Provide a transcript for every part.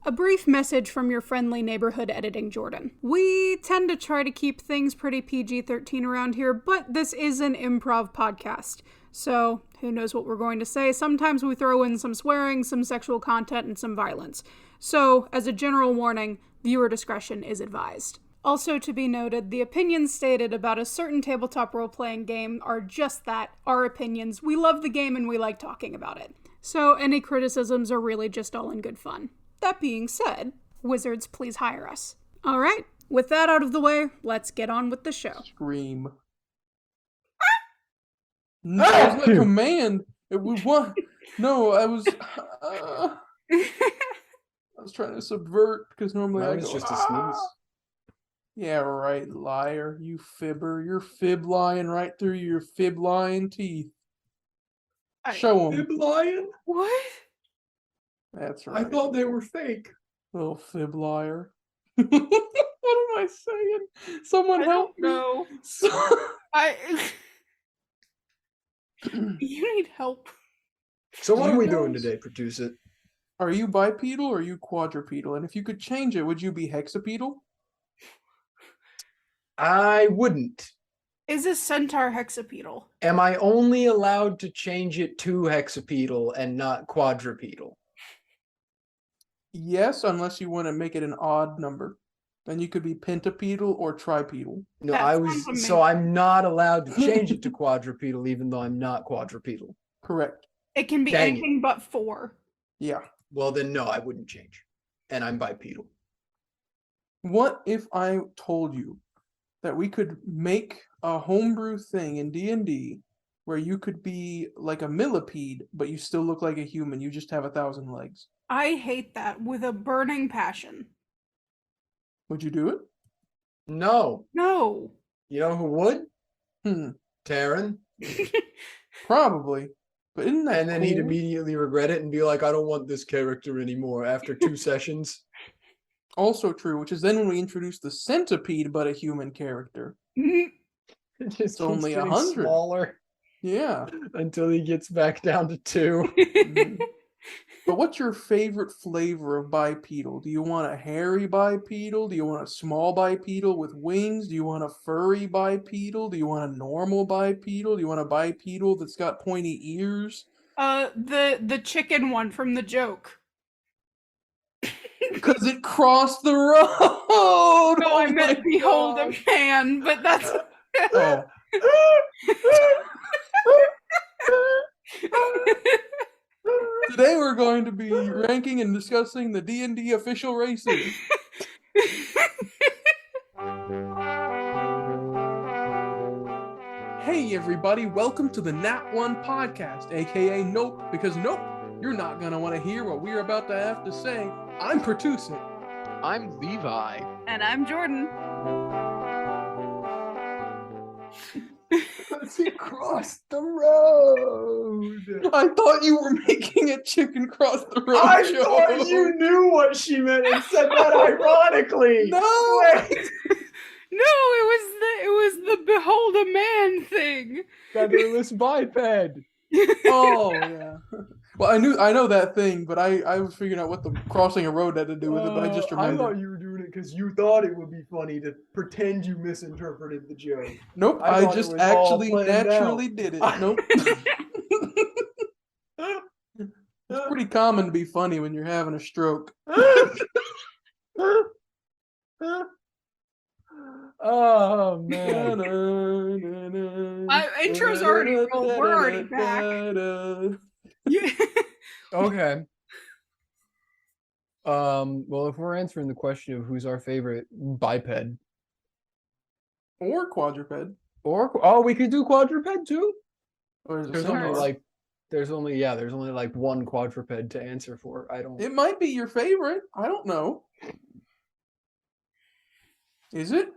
A brief message from your friendly neighborhood editing Jordan. We tend to try to keep things pretty PG-13 around here, but this is an improv podcast. So, who knows what we're going to say. Sometimes we throw in some swearing, some sexual content, and some violence. So, as a general warning, viewer discretion is advised. Also to be noted, the opinions stated about a certain tabletop role-playing game are just that, our opinions. We love the game and we like talking about it. So, any criticisms are really just all in good fun. That being said, wizards, please hire us. All right, with that out of the way, let's get on with the show. Scream. No, it wasn't a command. It was one. No, I was trying to subvert because normally I go, just a sneeze. Yeah, right, liar. You fibber. You're fib lying right through your fib lying teeth. Show them. Fib lion? What? That's right. I thought they were fake. Little fib liar. What am I saying? Someone help me. No. You need help. So what are we doing today, Pertuset? Are you bipedal or are you quadrupedal? And if you could change it, would you be hexapedal? I wouldn't. Is a centaur hexapedal? Am I only allowed to change it to hexapedal and not quadrupedal? Yes, unless you want to make it an odd number. Then you could be pentapedal or tripedal. No, That so I'm not allowed to change it to quadrupedal even though I'm not quadrupedal. Correct. It can be Dang anything but 4. Yeah. Well then no, I wouldn't change. And I'm bipedal. What if I told you that we could make a homebrew thing in DnD where you could be like a millipede, but you still look like a human. You just have 1,000 legs. I hate that with a burning passion. Would you do it? No. No. You know who would? Taryn. Probably. But isn't that And then cool? he'd immediately regret it and be like, I don't want this character anymore after 2 sessions. Also true, which is then when we introduce the centipede, but a human character. It just It's only keeps getting 100. smaller Yeah. until he gets back down to 2. But what's your favorite flavor of bipedal? Do you want a hairy bipedal? Do you want a small bipedal with wings? Do you want a furry bipedal? Do you want a normal bipedal? Do you want a bipedal that's got pointy ears? The chicken one from the joke. Because it crossed the road! No, I meant behold a man, but that's... Oh. Today we're going to be ranking and discussing the D&D official races. Hey everybody, welcome to the Nat One Podcast, aka Nope, because nope, you're not going to want to hear what we're about to have to say. I'm Pertuset. I'm Levi. And I'm Jordan. He crossed the road. I thought you were making a chicken cross the road I joke. thought you knew what she meant and said that ironically. No! Wait. No, it was the behold a man thing. Featherless biped. Oh, yeah. Well, I know that thing, but I was figuring out what the crossing a road had to do with it, but I just I remembered. thought you were doing it because you thought it would be funny to pretend you misinterpreted the joke. Nope, I I thought it just was all actually planned naturally out. did it. Nope. It's pretty common to be funny when you're having a stroke. Oh man. Intro's already rolled. We're already back. Yeah. Okay. Well, if we're answering the question of who's our favorite biped, Or quadruped. or we could do quadruped too. Or is it There's only similar? there's only like one quadruped to answer for. I don't. It might be your favorite. I don't know. Is it?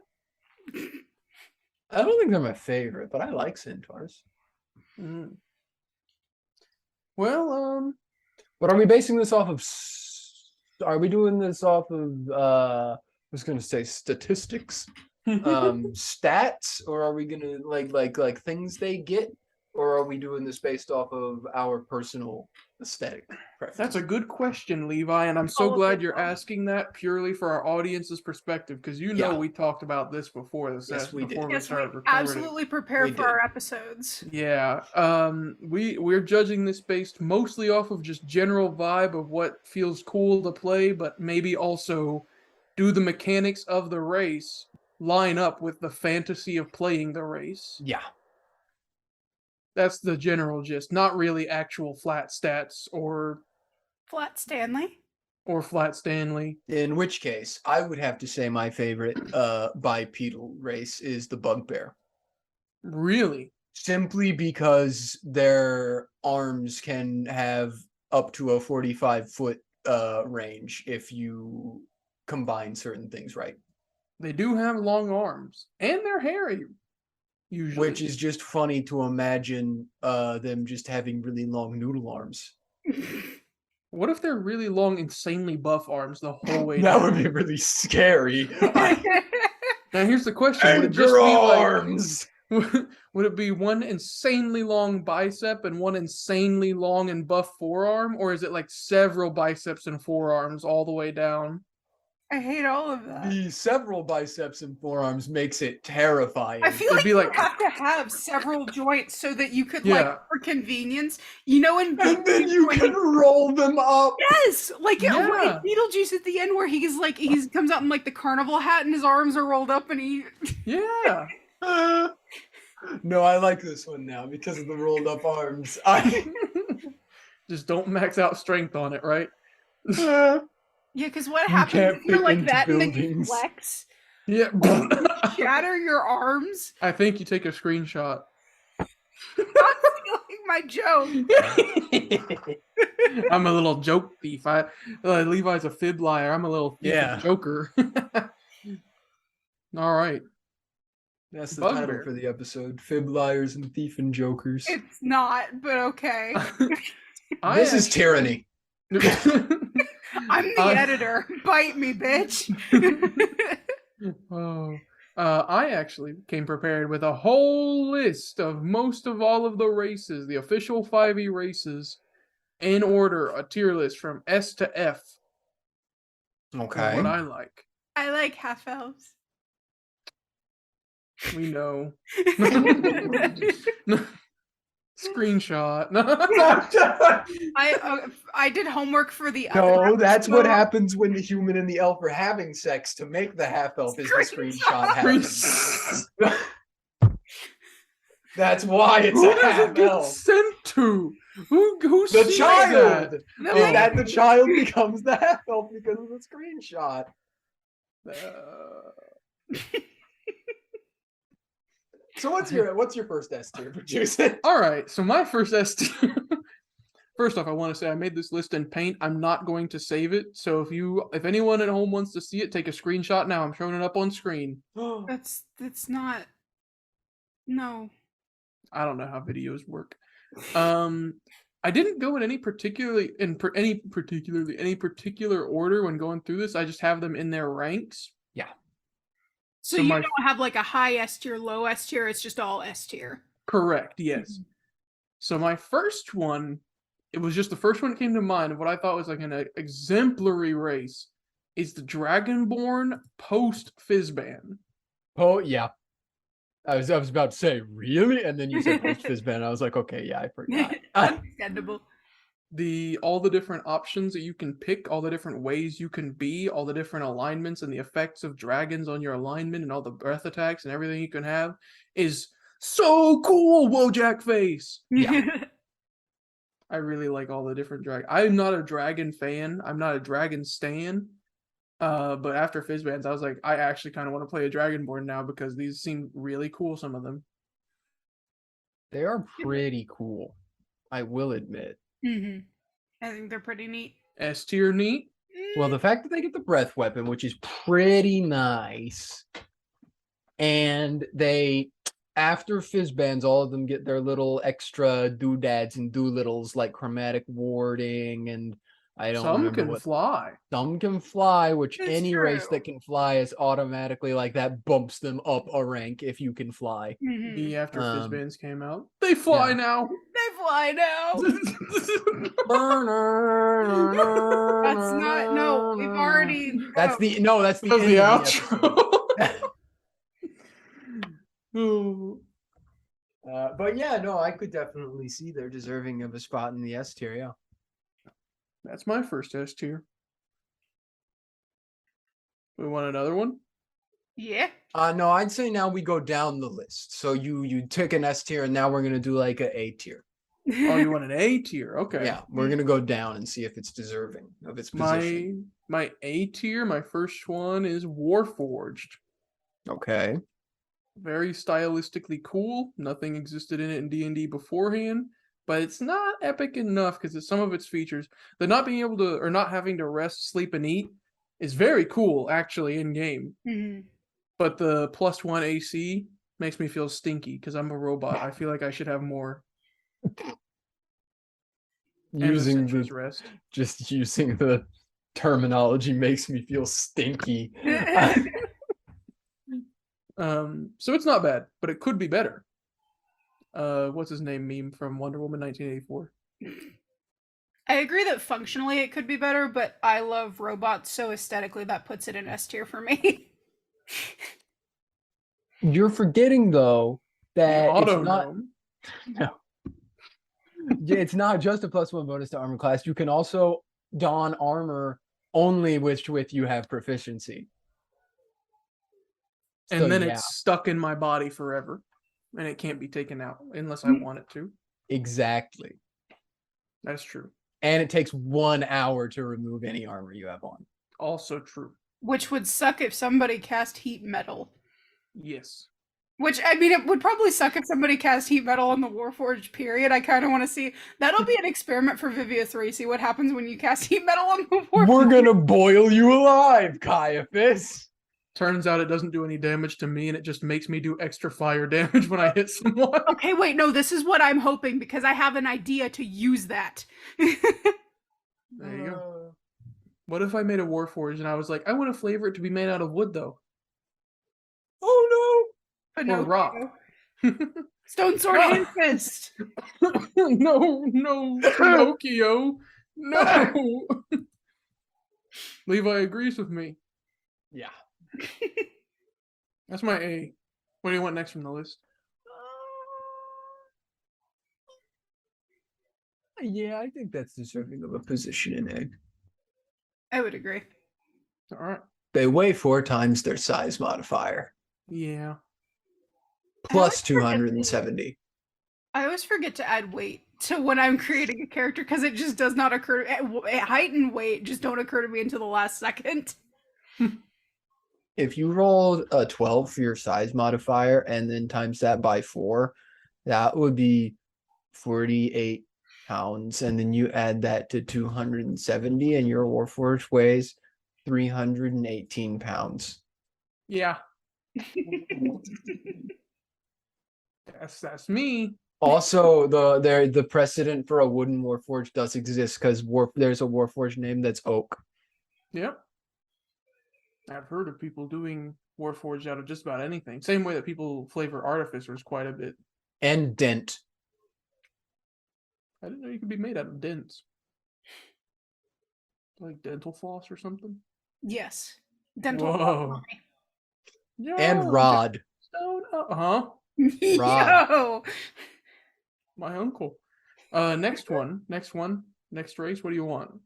I don't think they're my favorite, but I like centaurs. Mm. Well, But are we basing this off of? Are we doing this off of? I was gonna say statistics, stats, or are we gonna like things they get, or are we doing this based off of our personal aesthetic preference. That's a good question, Levi, and I'm so All of glad it, you're though. asking that purely for our audience's perspective, because you know Yeah. we talked about this before Yes, we did. before we Yes, we started recording. absolutely prepare We for did. our episodes. Yeah. We're judging this based mostly off of just general vibe of what feels cool to play, but maybe also do the mechanics of the race line up with the fantasy of playing the race. Yeah. That's the general gist, not really actual flat stats or Flat Stanley. flat Stanley. In which case, I would have to say my favorite bipedal race is the bugbear. Really? Simply because their arms can have up to a 45-foot range if you combine certain things right. They do have long arms, and they're hairy, usually. Which is just funny to imagine them just having really long noodle arms. What if they're really long, insanely buff arms the whole way That down? would be really scary. Now here's the question: would it just Anchor be like, arms! would it be one insanely long bicep and one insanely long and buff forearm, or is it like several biceps and forearms all the way down? I hate all of that. The several biceps and forearms makes it terrifying. I feel It'd like be you like- have to have several joints so that you could, Yeah. like, for convenience, you know, in And then you when can roll them up. yes, like in Yeah. Beetlejuice at the end where he's like he comes out in like the carnival hat and his arms are rolled up and he Yeah. No, I like this one now because of the rolled up arms. I Just don't max out strength on it, right? yeah, because what You happens can't if you're fit like into that and then you buildings. flex, Yeah. shatter your arms? I think you take a screenshot. Not stealing my joke. I'm a little joke thief. Levi's a fib liar. I'm a little thief Yeah. and joker. All right. That's the Bugbear. title for the episode. Fib, liars, and thief and jokers. It's not, but okay. This is tyranny. I'm the editor. Bite me, bitch. I actually came prepared with a whole list of most of all of the races, the official 5e races, in order, a tier list from S to F. Of Okay. what I like. I like half elves. We know. Screenshot. I did homework for the other No, that's what episode. happens when the human and the elf are having sex to make the half elf is the screenshot happens. That's why it's Who a does it half get elf. sent to? Who The sees child. that? No, Is that the child becomes the half elf because of the screenshot? So what's your first S tier, Pertuset? All right, so my first S tier. First off, I want to say I made this list in Paint. I'm not going to save it. So if anyone at home wants to see it, take a screenshot now. I'm showing it up on screen. that's not. No. I don't know how videos work. I didn't go in any particular order when going through this. I just have them in their ranks. So So you my- don't have like a high S tier, low S tier. It's just all S tier. Correct. Yes. So my first one, it was just the first one that came to mind of what I thought was like an exemplary race, is the Dragonborn post Fizzban. Oh yeah. I was about to say, really? And then you said post Fizzban. I was like, okay, yeah, I forgot. Understandable. All the different options that you can pick, all the different ways you can be, all the different alignments and the effects of dragons on your alignment and all the breath attacks and everything you can have is so cool, Wojak face. Yeah. I really like all the different I'm not a dragon fan. I'm not a dragon stan. But after Fizzbands, I was like, I actually kind of want to play a Dragonborn now because these seem really cool, some of them. They are pretty cool, I will admit. Mm-hmm. I think they're pretty neat. S tier neat. Well, the fact that they get the breath weapon, which is pretty nice, and they, after Fizzbands, all of them get their little extra doodads and doolittles like chromatic warding and I don't Some remember can what. fly. Some can fly, which It's any race true. that can fly is automatically like that bumps them up a rank if you can fly. Me after Um, Fizzbans came out. They fly yeah. now. They fly now. That's not. No, we've already. That's the end That's of the the outro. episode. But yeah, no, I could definitely see they're deserving of a spot in the S tier. Yeah. That's my first S tier. We want another one? Yeah. No, I'd say now we go down the list. So you took an S tier, and now we're gonna do like an A tier. Oh, you want an A tier? Okay. Yeah, we're gonna go down and see if it's deserving of its position. My A tier, my first one is Warforged. Okay. Very stylistically cool. Nothing existed in it in D&D beforehand, but it's not epic enough because some of its features, the not being able to or not having to rest, sleep, and eat is very cool actually in game. But the +1 AC makes me feel stinky because I'm a robot. I feel like I should have more. Using rest. using the terminology makes me feel stinky. So it's not bad, but it could be better. What's his name meme from Wonder Woman 1984? I agree that functionally it could be better, but I love robots, so aesthetically that puts it in S tier for me. You're forgetting though that it's not. Autonome. No. Yeah, it's not just a +1 bonus to armor class. You can also don armor only with you have proficiency. And So, then yeah, it's stuck in my body forever. And it can't be taken out unless I want it to. exactly. That's true. And it takes 1 hour to remove any armor you have on. Also true. Which would suck if somebody cast heat metal. Yes. Which, I mean, it would probably suck if somebody cast heat metal on the Warforged period. I kind of want to see. That'll be an experiment for Vivia 3. See what happens when you cast heat metal on the Warforged. We're gonna boil you alive, Caiaphas. Turns out it doesn't do any damage to me, and it just makes me do extra fire damage when I hit someone. Okay, wait, no, this is what I'm hoping, because I have an idea to use that. There you go. What if I made a Warforged and I was like, I want to flavor it to be made out of wood, though? Oh Or rock. Stone Sword Hand Fist. No, Pinocchio. No. Levi agrees with me. no. Yeah. That's my A. What do you want next from the list? Yeah, I think that's deserving of a position in egg. I would agree. All right. They weigh 4 times their size modifier. Yeah. Plus 270. I always forget to add weight to when I'm creating a character because it just does not occur. Height and weight just don't occur to me until the last second. If you rolled a 12 for your size modifier and then times that by 4, that would be 48 pounds. And then you add that to 270 and your Warforged weighs 318 pounds. Yeah. That's me. Also, the precedent for a wooden Warforged does exist because there's a Warforged name that's Oak. Yep. I've heard of people doing Warforged out of just about anything. Same way that people flavor artificers quite a bit. And Dent. I didn't know you could be made out of dents. Like dental floss or something? Yes. Dental. Whoa. Yo, And Rod. Stone. Uh-huh. Rod. Yo! My uncle. Next one. Next race. What do you want?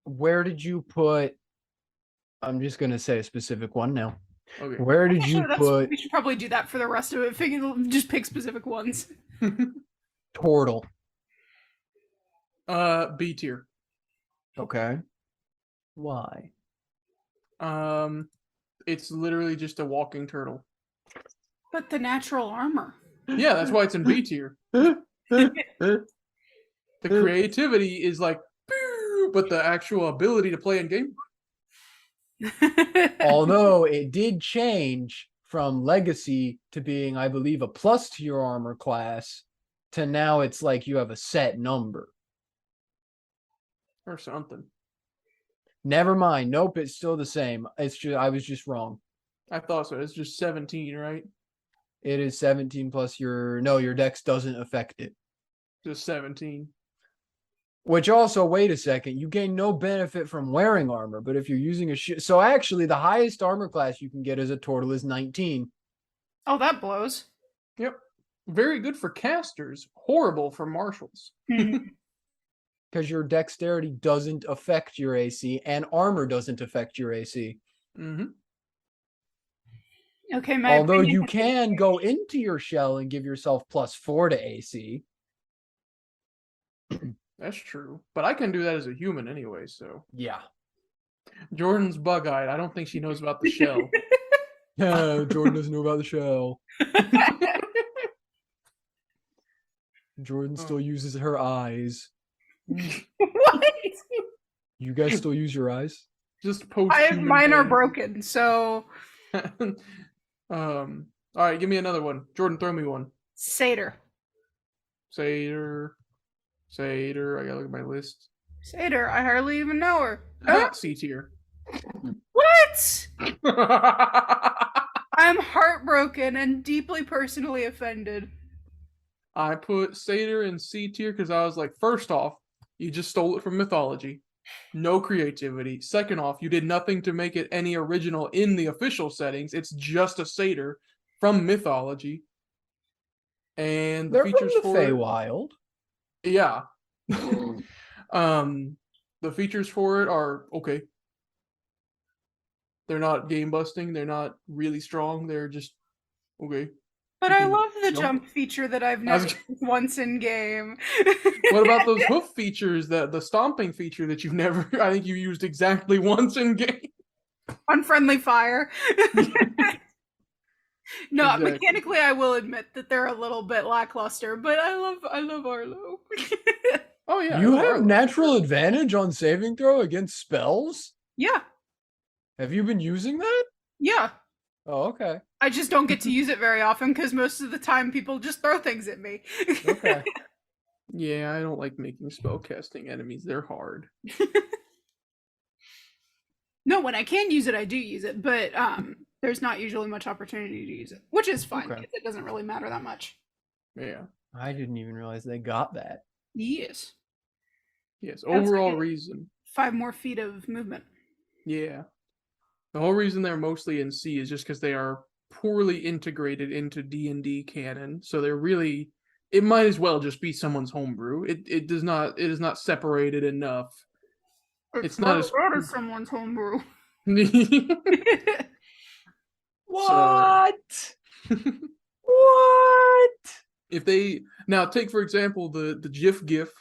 Where did you put? I'm just gonna say a specific one now. Okay. Where did you put We should probably do that for the rest of it. Just pick specific ones. Turtle? B tier. Okay. Why? It's literally just a walking turtle. But the natural armor. Yeah, that's why it's in B tier. The creativity is like, but the actual ability to play in game. Although it did change from legacy to being, I believe, a plus to your armor class to now it's like you have a set number. or something. Never mind. Nope, it's still the same. It's just I was just wrong. I thought so. It's just 17, right? It is 17 plus your dex doesn't affect it. Just 17. Which also, wait a second, you gain no benefit from wearing armor, but if you're using a shield, so actually the highest armor class you can get as a turtle is 19. Oh, that blows. Yep. Very good for casters. Horrible for marshals. Because your dexterity doesn't affect your AC, and armor doesn't affect your AC. Mm-hmm. Okay, my Although opinion you has can go into your shell and give yourself +4 to AC. That's true. But I can do that as a human anyway, so. Yeah. Jordan's bug-eyed. I don't think she knows about the shell. Yeah, Jordan doesn't know about the shell. Jordan still uses her eyes. What? You guys still use your eyes? Just post. Mine are broken, so. All right, give me another one. Jordan, throw me one. Satyr. Satyr. I gotta look at my list. Satyr, I hardly even know her. C tier. What? I'm heartbroken and deeply personally offended. I put Satyr in C tier because I was like, first off, you just stole it from mythology. No creativity. Second off, you did nothing to make it any original in the official settings. It's just a satyr from mythology. And the They're features from the Feywild. Yeah. The features for it are okay. They're not game busting. They're not really strong. They're just okay. But I love the jump. jump feature that I've never used once in game. What about those hoof features, the stomping feature that you've never, I think you used exactly once in game? Unfriendly fire. No, Exactly. Mechanically I will admit that they're a little bit lackluster, but I love Arlo. Oh yeah. You have Arlo. natural advantage on saving throw against spells? Yeah. Have you been using that? Yeah. Oh, okay. I just don't get to use it very often because most of the time people just throw things at me. Okay. Yeah, I don't like making spellcasting enemies. They're hard. No, when I can use it, I do use it, but there's not usually much opportunity to use it, which is fine. Okay. Because it doesn't really matter that much. Yeah. I didn't even realize they got that. Yes. Yes. That's Overall good. reason. 5 more feet of movement. Yeah. The whole reason they're mostly in C is just because they are poorly integrated into D&D canon. So they're really, it might as well just be someone's homebrew. It is not separated enough. It's not as That is someone's homebrew. What? What? If they now take for example the GIF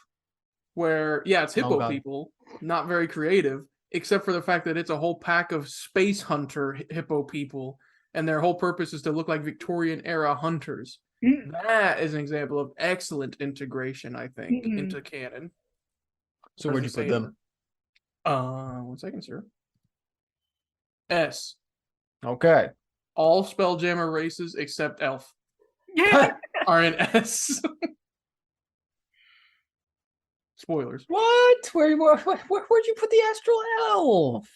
where it's hippo God. people, not very creative, except for the fact that it's a whole pack of space hunter hippo people, and their whole purpose is to look like Victorian era hunters. That is an example of excellent integration, I think, into canon. So where'd you put them? 1 second, sir. S. Okay. All Spelljammer races except Elf are in S. Spoilers. What? Where'd you put the astral elf?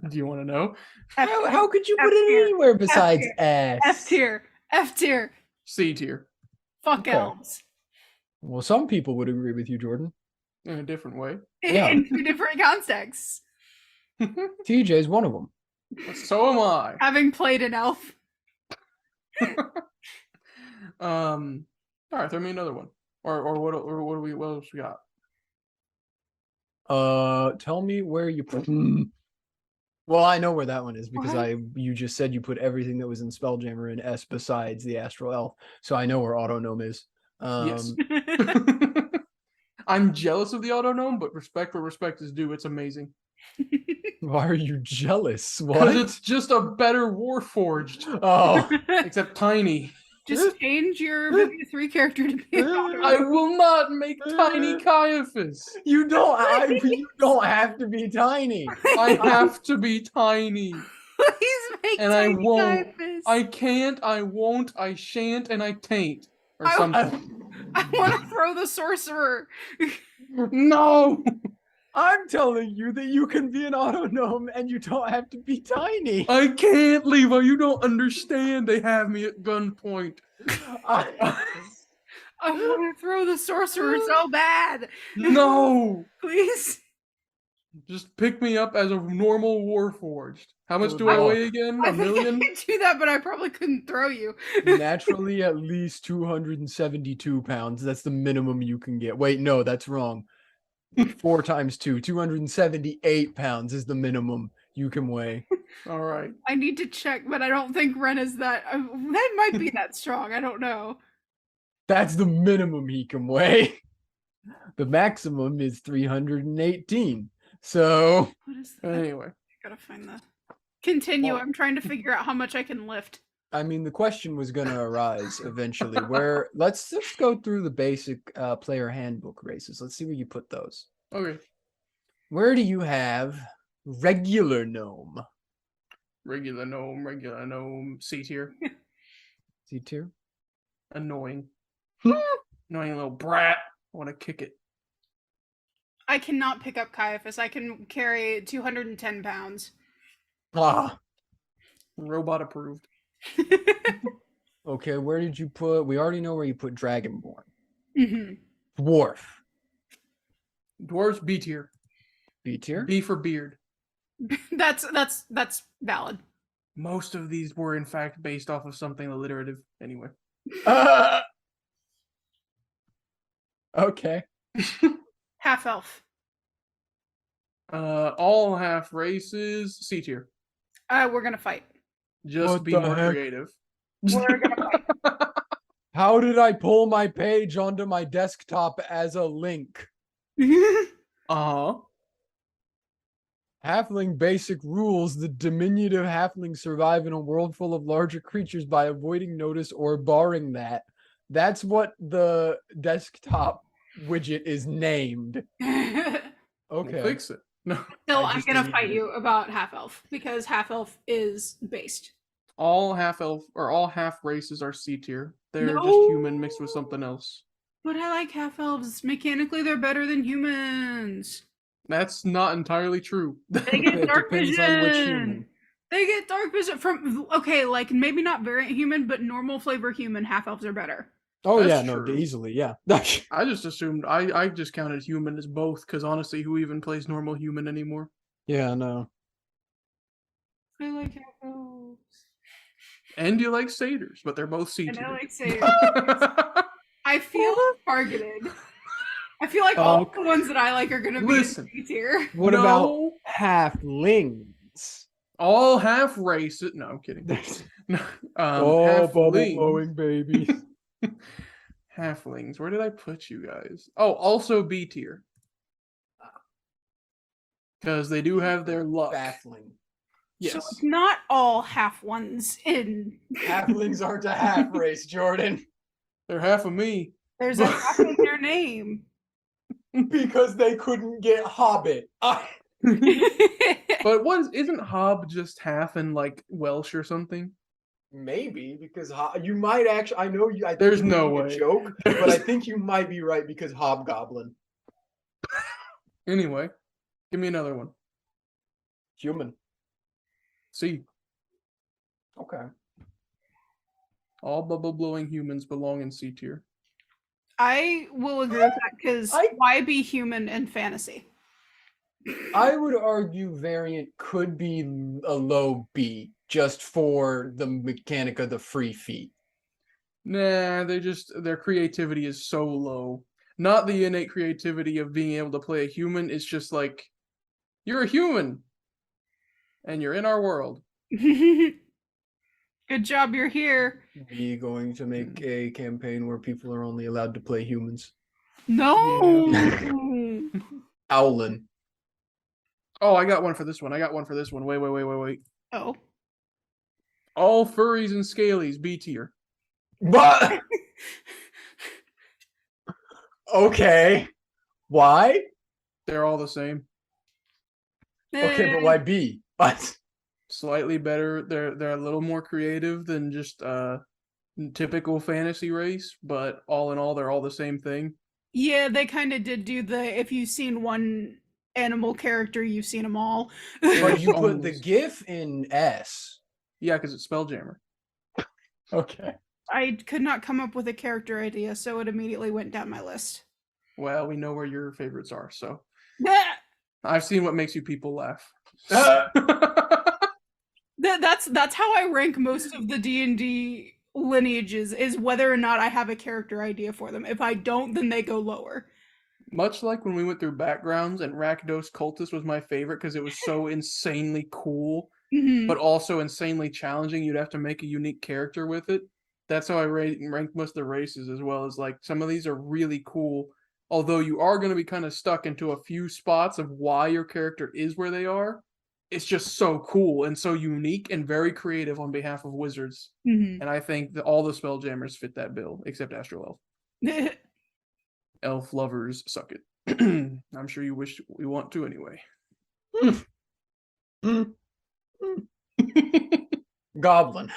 Do you want to know? How could you put it anywhere besides S? F tier. F tier. C tier. Fuck Okay. elves. Well, some people would agree with you, Jordan. In a different way. Yeah. In 2 different contexts. TJ's one of them. So am I. Having played an elf. All right, throw me another one. Or what else we got? Tell me where you put. Well, I know where that one is because What? you just said you put everything that was in Spelljammer in S besides the astral elf, so I know where Autonome is. Yes. I'm jealous of the Autonome, but respect for respect is due. It's amazing. Why are you jealous? Because What? it's just a better Warforged, Oh, except tiny. Just change your Vivia 3 character to be an I will not make tiny Caiaphas. you don't. You don't have have to be tiny. I have to be tiny. Please make And I tiny won't. Caiaphas. I can't, I won't, I shan't, and I tain't. Or I- something. I want to throw the sorcerer. No! I'm telling you that you can be an autognome and you don't have to be tiny. I can't, Levi. You don't understand. They have me at gunpoint. I want to throw the sorcerer so bad. No. Please. Just pick me up as a normal Warforged. How much do I weigh again? I A million? think I could do that, but I probably couldn't throw you. Naturally, at least 272 pounds. That's the minimum you can get. Wait, no, that's wrong. 4 times 2, 278 pounds is the minimum you can weigh. All right. I need to check, but I don't think Ren is that. That might be that strong. I don't know. That's the minimum he can weigh. The maximum is 318. So, What is that? Anyway. I gotta find the. Continue. Well- I'm trying to figure out how much I can lift. I mean, the question was going to arise eventually. Where let's just go through the basic player handbook races. Let's see where you put those. Okay. Where do you have regular gnome? Regular gnome, C tier. C tier. Annoying. Annoying little brat. I want to kick it. I cannot pick up Caiaphas. I can carry 210 pounds. Ah. Robot approved. Okay, where did you put? We already know where you put Dragonborn. Mm-hmm. Dwarf. Dwarves B tier. B tier. B for beard. That's valid. Most of these were in fact based off of something alliterative. Anyway. Okay. Half elf. All half races C tier. We're gonna fight. Just What be the more heck? creative. We're gonna fight. How did I pull my page onto my desktop as a link? Uh-huh. Halfling basic rules. The diminutive halflings survive in a world full of larger creatures by avoiding notice or barring that. That's what the desktop widget is named. We'll Okay. fix it. No. So I I'm just gonna deleted fight it. you about half elf because half elf is based. All half elf or all half races are C tier. They're just No. human mixed with something else. But I like half elves. Mechanically, they're better than humans. That's not entirely true. They get It dark depends vision. on which human. They get dark vision from like maybe not variant human, but normal flavor human. Half elves are better. Oh That's yeah, no, true. easily, yeah. I just assumed I just counted human as both because honestly, who even plays normal human anymore? Yeah, no. I like half elves. And you like satyrs, but they're both C And tier. I like satyrs. I feel targeted. I feel like all the ones that I like are gonna be Listen. C tier. What No. about halflings? All half races. No, I'm kidding. Oh, bubble halflings. blowing baby. Halflings. Where did I put you guys? Oh, also B tier. Because they do have their luck. Baffling. Yes. So it's not all half ones in. Halflings aren't a half race, Jordan. They're half of me. There's a half in their name. Because they couldn't get Hobbit. But isn't Hob just half in like Welsh or something? Maybe because you might actually. I know you. I think There's you're no making a way. joke, but I think you might be right because Hobgoblin, Anyway, give me another one. human. C. Okay. All bubble blowing humans belong in C tier. I will agree with that because why be human in fantasy? I would argue variant could be a low B just for the mechanic of the free feat. Nah, their creativity is so low. Not the innate creativity of being able to play a human. It's just like, you're a human. And you're in our world. Good job, you're here. We going to make a campaign where people are only allowed to play humans. No. Owlin. Oh, I got one for this one. Wait. Oh. All furries and scalies, B tier. But okay. Why? They're all the same. Okay, but why B? What? Slightly better. They're a little more creative than just typical fantasy race, but all in all, they're all the same thing. Yeah, they kind of did do the if you've seen one animal character, you've seen them all. But you put the Almost. GIF in S. Yeah, because it's Spelljammer. Okay. I could not come up with a character idea, so it immediately went down my list. Well, we know where your favorites are, so That- I've seen what makes you people laugh. That's how I rank most of the D&D lineages, is whether or not I have a character idea for them. If I don't, then they go lower. Much like when we went through backgrounds, and Rakdos Cultist was my favorite because it was so insanely cool, Mhm. but also insanely challenging. You'd have to make a unique character with it. That's how I rank most of the races, as well as like some of these are really cool. Although you are going to be kind of stuck into a few spots of why your character is where they are. It's just so cool and so unique and very creative on behalf of wizards. Mhm. And I think that all the Spelljammers fit that bill, except Astro Elf. Elf lovers suck it. I'm sure you wish we want to anyway. Goblin.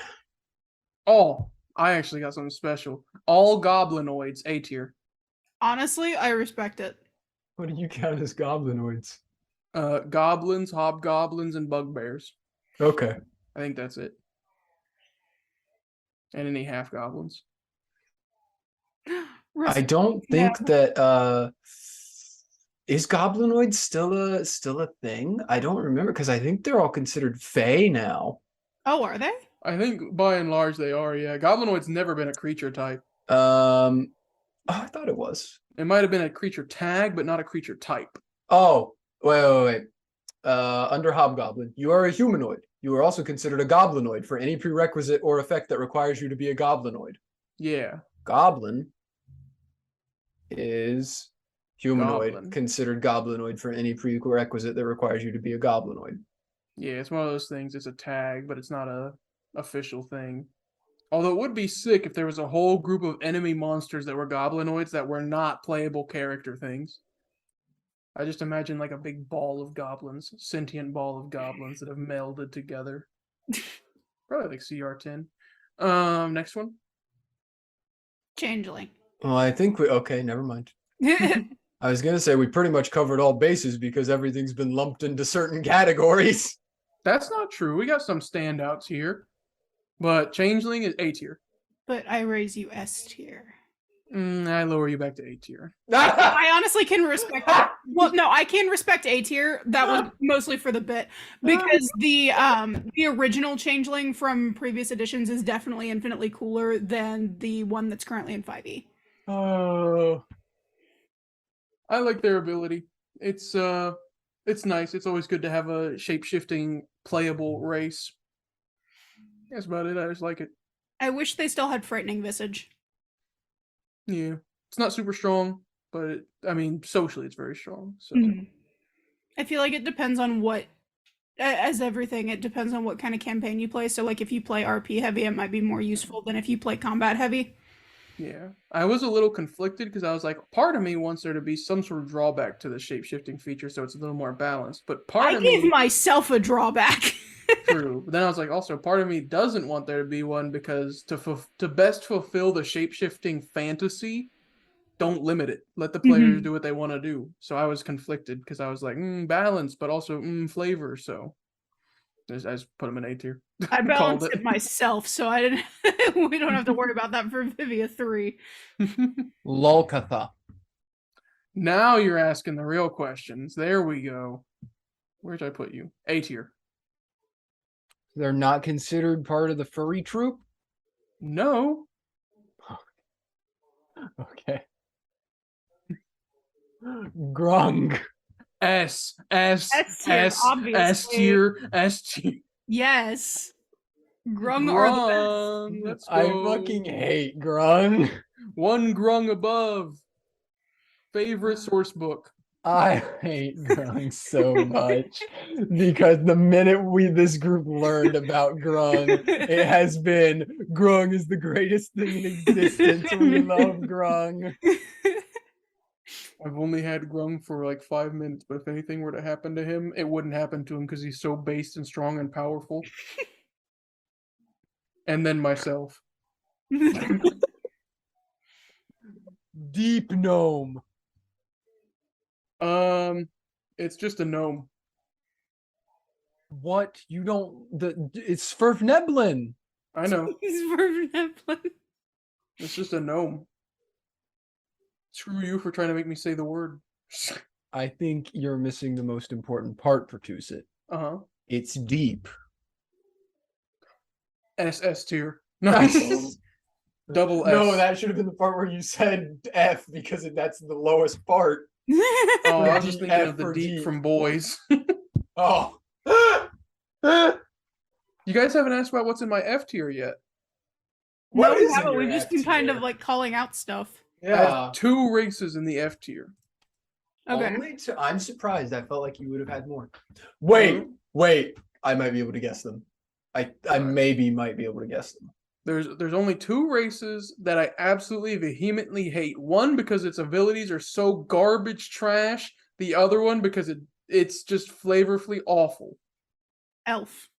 Oh, I actually got something special. All goblinoids, A tier. Honestly, I respect it. What do you count as goblinoids? Goblins, hobgoblins, and bugbears. Okay. I think that's it. And any half goblins. I don't think that is goblinoid still a thing? I don't remember because I think they're all considered fae now. Oh, are they? I think by and large they are, yeah. Goblinoid's never been a creature type. Oh, I thought it was. It might have been a creature tag, but not a creature type. Oh, wait. Under Hobgoblin, you are a humanoid. You are also considered a goblinoid for any prerequisite or effect that requires you to be a goblinoid. Yeah. Goblin is humanoid, Goblin. considered goblinoid for any prerequisite that requires you to be a goblinoid. Yeah, it's one of those things. It's a tag, but it's not a official thing. Although it would be sick if there was a whole group of enemy monsters that were goblinoids that were not playable character things. I just imagine like a big ball of goblins, sentient ball of goblins that have melded together. Probably like CR10. Next one. Changeling. Well, I think okay, never mind. I was gonna say we pretty much covered all bases because everything's been lumped into certain categories. That's not true. We got some standouts here. But Changeling is A tier. But I raise you S tier. I lower you back to A tier. I honestly can respect it. Well, no, I can respect A tier. That was mostly for the bit. Because the original Changeling from previous editions is definitely infinitely cooler than the one that's currently in 5e. Oh. I like their ability. It's nice. It's always good to have a shape-shifting playable race. That's about it. I just like it. I wish they still had Frightening Visage. Yeah. It's not super strong, but I mean, socially it's very strong. So I feel like it depends on what, as everything, it depends on what kind of campaign you play. So like if you play RP heavy, it might be more useful than if you play combat heavy. yeah. I was a little conflicted because I was like, part of me wants there to be some sort of drawback to the shape-shifting feature so it's a little more balanced. But part I of gave me myself a drawback. True. But then I was like, also, part of me doesn't want there to be one because to best fulfill the shape-shifting fantasy, don't limit it. Let the players do what they want to do. So I was conflicted because I was like, balance, but also flavor. So I just put them in A tier. I balanced it myself, so I didn't. We don't have to worry about that for Vivia 3. Lolcatha. Now you're asking the real questions. There we go. Where'd I put you? A tier. They're not considered part of the furry troop? No. Okay. Grung. S obviously. tier. Yes. Grung are the best. Let's go. I fucking hate Grung. One grung above. Favorite source book. I hate Grung so much because the minute this group learned about Grung, it has been Grung is the greatest thing in existence. We love Grung. I've only had Grung for like 5 minutes, but if anything were to happen to him, it wouldn't happen to him because he's so based and strong and powerful. And then myself. Deep Gnome. It's just a gnome. What? You don't... It's Sverfneblin. I know. Sverfneblin. It's just a gnome. Screw you for trying to make me say the word. I think you're missing the most important part, Pertuset. Uh-huh. It's deep. S tier. Nice. Double S. No, that should have been the part where you said F because that's the lowest part. Oh, I was just Deep thinking F of the for deep deep. from boys. Oh. You guys haven't asked about what's in my F tier yet. No, What we is in haven't. your We've just F been kind tier? of like calling out stuff. I have 2 races in the F tier. Okay. Only two. I'm surprised. I felt like you would have had more. Wait. I might be able to guess them. I maybe might be able to guess them. There's only 2 races that I absolutely vehemently hate. One because its abilities are so garbage trash. The other one because it's just flavorfully awful. Elf.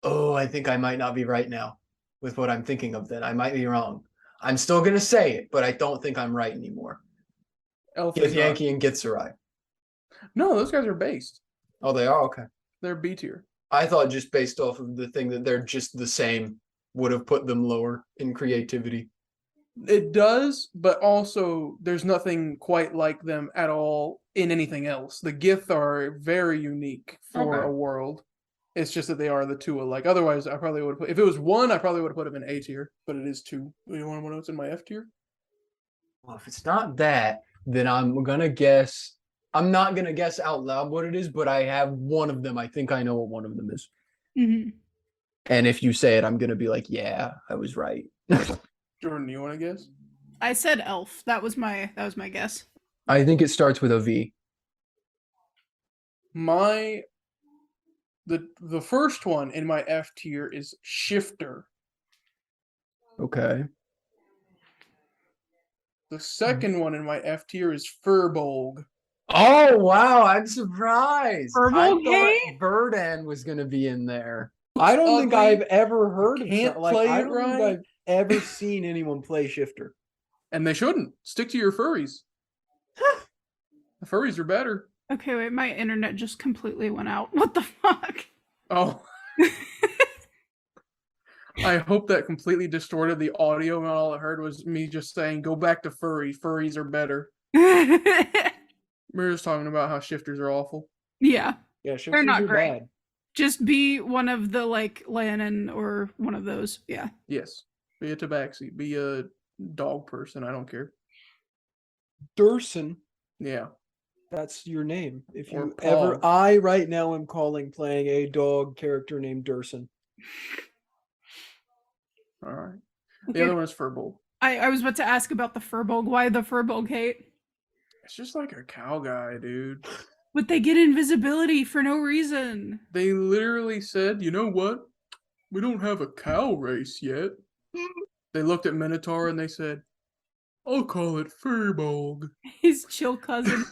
Oh, I think I might not be right now with what I'm thinking of then. I might be wrong. I'm still going to say it, but I don't think I'm right anymore. Elf is not. Yankee and Gitsurai. No, those guys are based. Oh, they are? Okay. They're B tier. I thought just based off of the thing that they're just the same would have put them lower in creativity. It does, but also there's nothing quite like them at all in anything else. The Gith are very unique for Okay. a world. It's just that they are the 2 alike. Otherwise, I probably would have put... If it was 1, I probably would have put them in A tier, but it is 2. You want to know what's in my F tier? Well, if it's not that, then I'm going to guess. I'm not going to guess out loud what it is, but I have one of them. I think I know what one of them is. Mm-hmm. And if you say it, I'm going to be like, yeah, I was right. Jordan, you want to guess? I said elf. That was my guess. I think it starts with a V. The first one in my F tier is Shifter. Okay. The second one in my F tier is Furbolg. Oh, wow. I'm surprised. Furbolg I thought hate? Verdan was going to be in there. I don't think ugly, I've ever heard of can't like play I it don't think right. I've ever seen anyone play Shifter. And they shouldn't. Stick to your furries. The furries are better. Okay, wait. My internet just completely went out. What the fuck? Oh. I hope that completely distorted the audio and all I heard was me just saying, go back to furries. Furries are better. We're just talking about how shifters are awful. Yeah. Yeah, Shifters not are great. bad. Just be one of the like Lannon or one of those. Yeah. Yes. Be a tabaxi. Be a dog person. I don't care. Durson. Yeah. That's your name. If Or you ever, Pog. I right now am playing a dog character named Durson. All right. Okay. The other one is Furbolg. I was about to ask about the Furbolg. Why the Furbolg hate? It's just like a cow guy, dude. But they get invisibility for no reason. They literally said, you know what? We don't have a cow race yet. They looked at Minotaur and they said, I'll call it Furbolg. His chill cousin.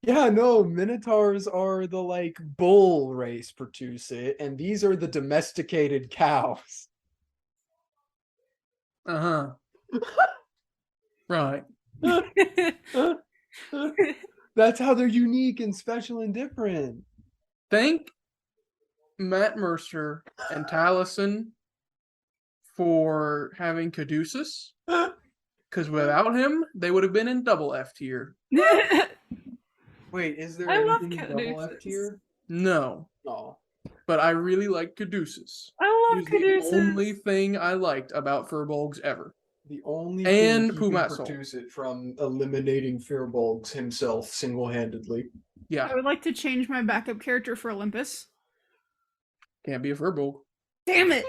Yeah, no, Minotaurs are the like bull race Pertuset, and these are the domesticated cows. Uh-huh. Right. That's how they're unique and special and different. Thank Matt Mercer and Taliesin for having Caduceus. Because without him, they would have been in double F tier. Wait, is there I love anything in double F Caduceus. tier? No. Oh. But I really like Caduceus. I love He's the Caduceus. only thing I liked about Furbolgs ever. The only And thing keeping Pumatsul. Pertuset from eliminating Firbolgs himself single-handedly. Yeah. I would like to change my backup character for Olympus. Can't be a Furbolg. Damn it!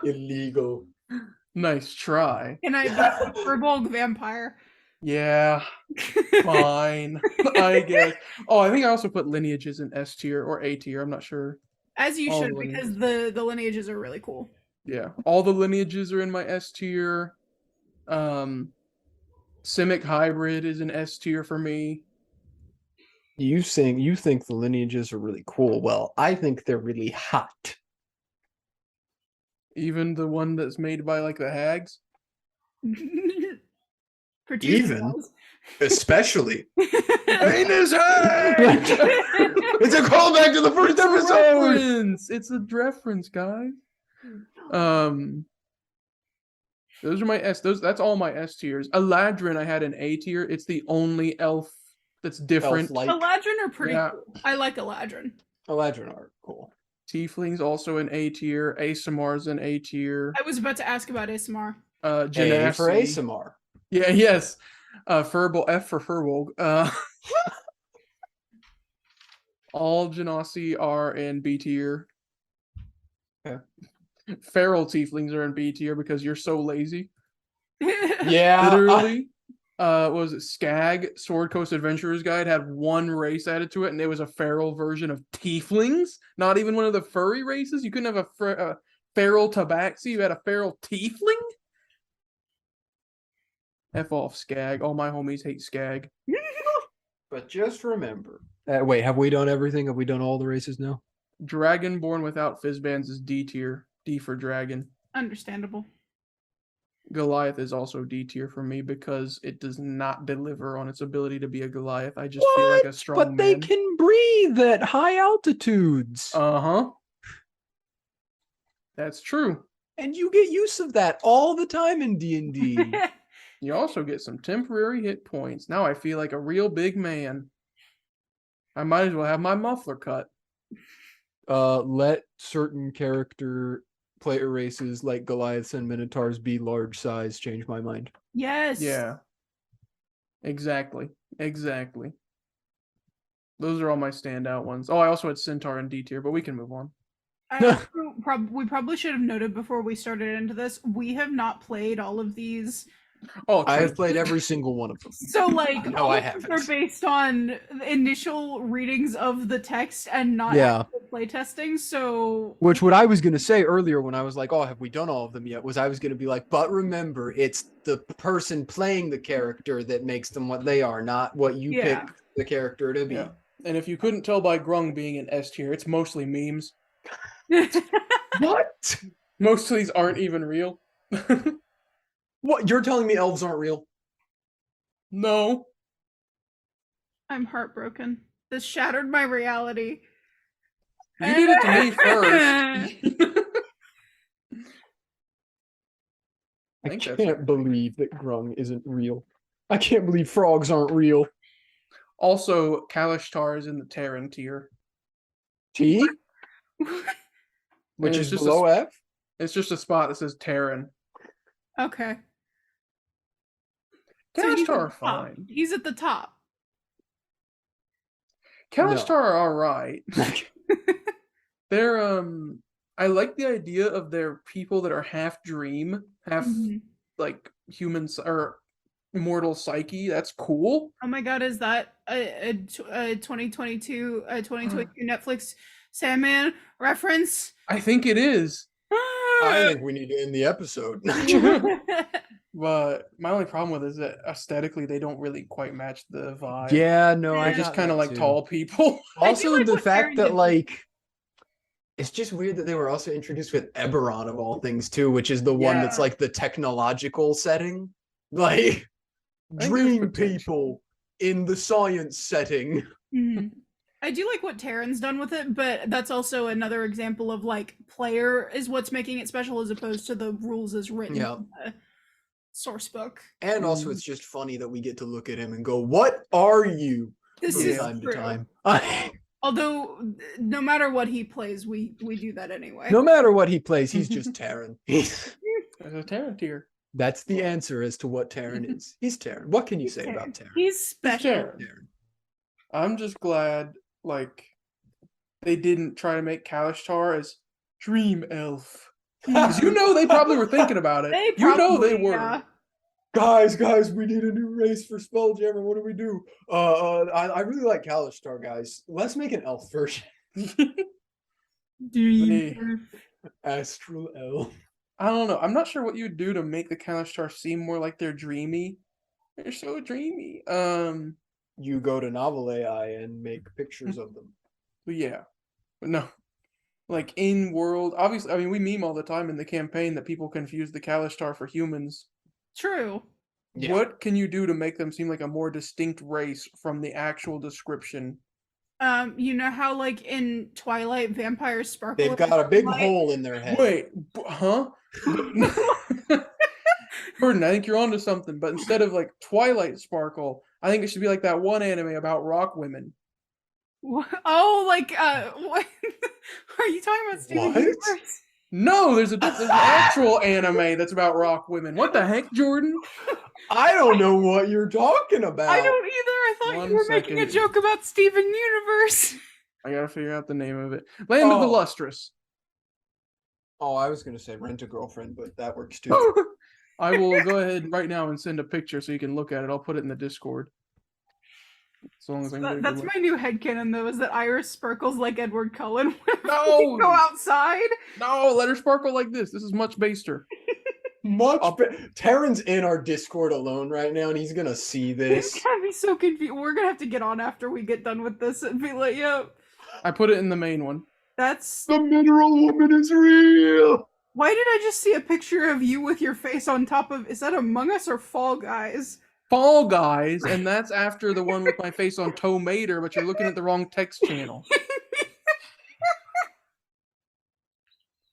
Illegal. Nice try. Can I be a Furbolg vampire? Yeah. Fine. I guess. Oh, I think I also put lineages in S tier or A tier. I'm not sure. As you All should, the because the lineages are really cool. Yeah. All the lineages are in my S tier. Simic hybrid is an S tier for me. You think the lineages are really cool. Well, I think they're really hot. Even the one that's made by like the hags. Pertuset Even? does. Especially. Anus head! It's a callback to the first It's a episode. reference. It's a reference, guys. Those are my S. That's all my S tiers. Eladrin, I had an A tier. It's the only elf that's different. Elf-like. Eladrin are pretty Yeah. cool. I like Eladrin. Eladrin are cool. Tieflings also an A tier. Asamar's an A tier. I was about to ask about ASMR. A Genasi. for ASMR. Yeah, yes. Furbolg, F for Furbolg. All Genasi are in B tier. Okay. Feral tieflings are in B tier because you're so lazy. Yeah. Literally. What was it? Skag, Sword Coast Adventurer's Guide, had one race added to it, and it was a feral version of tieflings. Not even one of the furry races. You couldn't have a feral tabaxi. You had a feral tiefling? F off, Skag. All my homies hate Skag. But just remember. Wait, have we done everything? Have we done all the races now? Dragonborn without Fizzbands is D tier. D for dragon. Understandable. Goliath is also D tier for me because it does not deliver on its ability to be a Goliath. I just feel like a strong But they man. can breathe at high altitudes. Uh-huh. That's true. And you get use of that all the time in D&D. You also get some temporary hit points. Now I feel like a real big man. I might as well have my muffler cut. Let certain character player races like Goliaths and Minotaurs be large size. Change my mind. Yes. Yeah. Exactly. Those are all my standout ones. Oh, I also had Centaur in D tier, but we can move on. We probably should have noted before we started into this, we have not played all of these. Oh, I have played every single one of them. So, like, No, all I of these haven't. are based on initial readings of the text and not Yeah. actual playtesting. So, Which what I was going to say earlier when I was like, oh, have we done all of them yet? Was I was going to be like, but remember, it's the person playing the character that makes them what they are, not what you Yeah. pick the character to be. Yeah. And if you couldn't tell by Grung being in S tier, it's mostly memes. What? Most of these aren't even real. What? You're telling me elves aren't real? No. I'm heartbroken. This shattered my reality. You did it to me first. I think that's can't believe that Grung isn't real. I can't believe frogs aren't real. Also, Kalishtar is in the Terran tier. T? Which it's is just below F? It's just a spot that says Terran. Okay. So he's Kalishtar at are the top. fine. He's at the top. Kalishtar are alright. They're I like the idea of their people that are half dream, half Mhm. like humans or immortal psyche. That's cool. Oh my god, is that a 2022 Netflix Sandman reference? I think it is. I think we need to end the episode. But my only problem with it is that aesthetically they don't really quite match the vibe. Yeah, no, I They're just got kind of that like too. tall people. I do Also, like the what fact Terran that did. like it's just weird that they were also introduced with Eberron of all things too, which is the one that's Yeah. like the technological setting. Like I think there's dream potential. people in the science setting. Mhm. I do like what Terran's done with it, but that's also another example of like player is what's making it special as opposed to the rules as written Yeah. in the source book. And also it's just funny that we get to look at him and go, "What are you?" This from is time true. to time. Although no matter what he plays, we do that anyway. No matter what he plays, he's just Terran. There's a Terran tier. That's the answer as to what Terran is. He's Terran. What can you say Terran. about Terran? He's It's special. Terran. Terran. I'm just glad like they didn't try to make Kalishtar as Dream Elf. Because you know they probably were thinking about it. They You know they probably, were. yeah. Guys, we need a new race for Spelljammer. What do we do? I really like Kalishtar, guys. Let's make an elf version. Hey, Astral elf. I don't know. I'm not sure what you'd do to make the Kalishtar seem more like they're dreamy. They're so dreamy. You go to Novel AI and make pictures of them. But yeah. But no. Like in world, obviously, I mean, we meme all the time in the campaign that people confuse the Kalishtar for humans. True. Yeah. What can you do to make them seem like a more distinct race from the actual description? You know how like in Twilight vampires sparkle? They've got a big Light? hole in their head. Wait, huh? Jordan, I think you're onto something, but instead of like Twilight sparkle, I think it should be like that one anime about rock women. Oh, like what? Are you talking about Steven What? Universe? No, there's an actual anime that's about rock women. What the heck, Jordan? I don't know what you're talking about. I don't either. I thought One you were making a second. joke about Steven Universe. I gotta figure out the name of it. Land of the Oh. Lustrous. Oh, I was going to say Rent a Girlfriend, but that works too. I will go ahead right now and send a picture so you can look at it. I'll put it in the Discord. As long as I can get a good That's look. my new headcanon, though, is that Iris sparkles like Edward Cullen whenever No! we go outside. No, let her sparkle like this. This is much baster. Taryn's in our Discord alone right now, and he's going to see It's this. gonna be so confused. We're gonna have to get on after we get done with this and be like, yo, I put it in the main one. that's... The mineral woman is real! Why did I just see a picture of you with your face on top of... Is that Among Us or Fall Guys? Fall Guys, and that's after the one with my face on Tomater, but you're looking at the wrong text channel.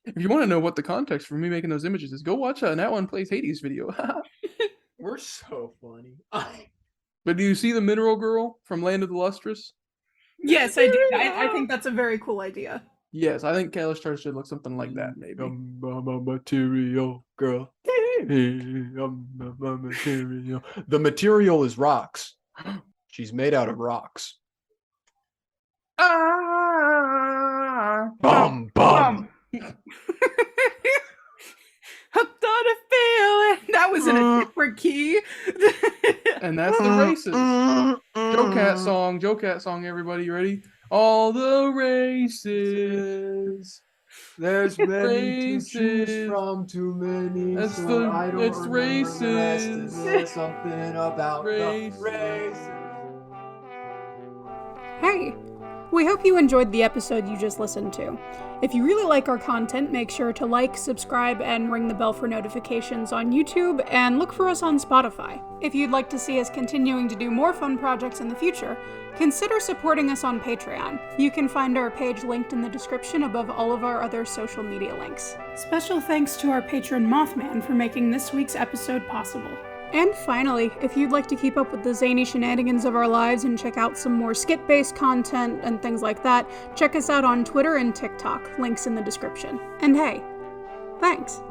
If you want to know what the context for me making those images is, go watch a Nat One Plays Hades video. We're so funny. But do you see the mineral girl from Land of the Lustrous? Yes, I do. I think that's a very cool idea. Yes, I think Kayla Star should look something like that, maybe. I'm a material girl. I'm a material. The material is rocks. She's made out of rocks. Ah! Bum, bum. Hooked on a feeling. That was in a different key. And that's the races. Joe Cat song, everybody. You ready? All the races. There's many to choose Races. from, too many. That's so the- I don't it's remember the rest. races. Is there something about Races. the races? Hey, we hope you enjoyed the episode you just listened to. If you really like our content, make sure to like, subscribe, and ring the bell for notifications on YouTube, and look for us on Spotify. If you'd like to see us continuing to do more fun projects in the future, consider supporting us on Patreon. You can find our page linked in the description above all of our other social media links. Special thanks to our patron Mothman for making this week's episode possible. And finally, if you'd like to keep up with the zany shenanigans of our lives and check out some more skit-based content and things like that, check us out on Twitter and TikTok, links in the description. And hey, thanks!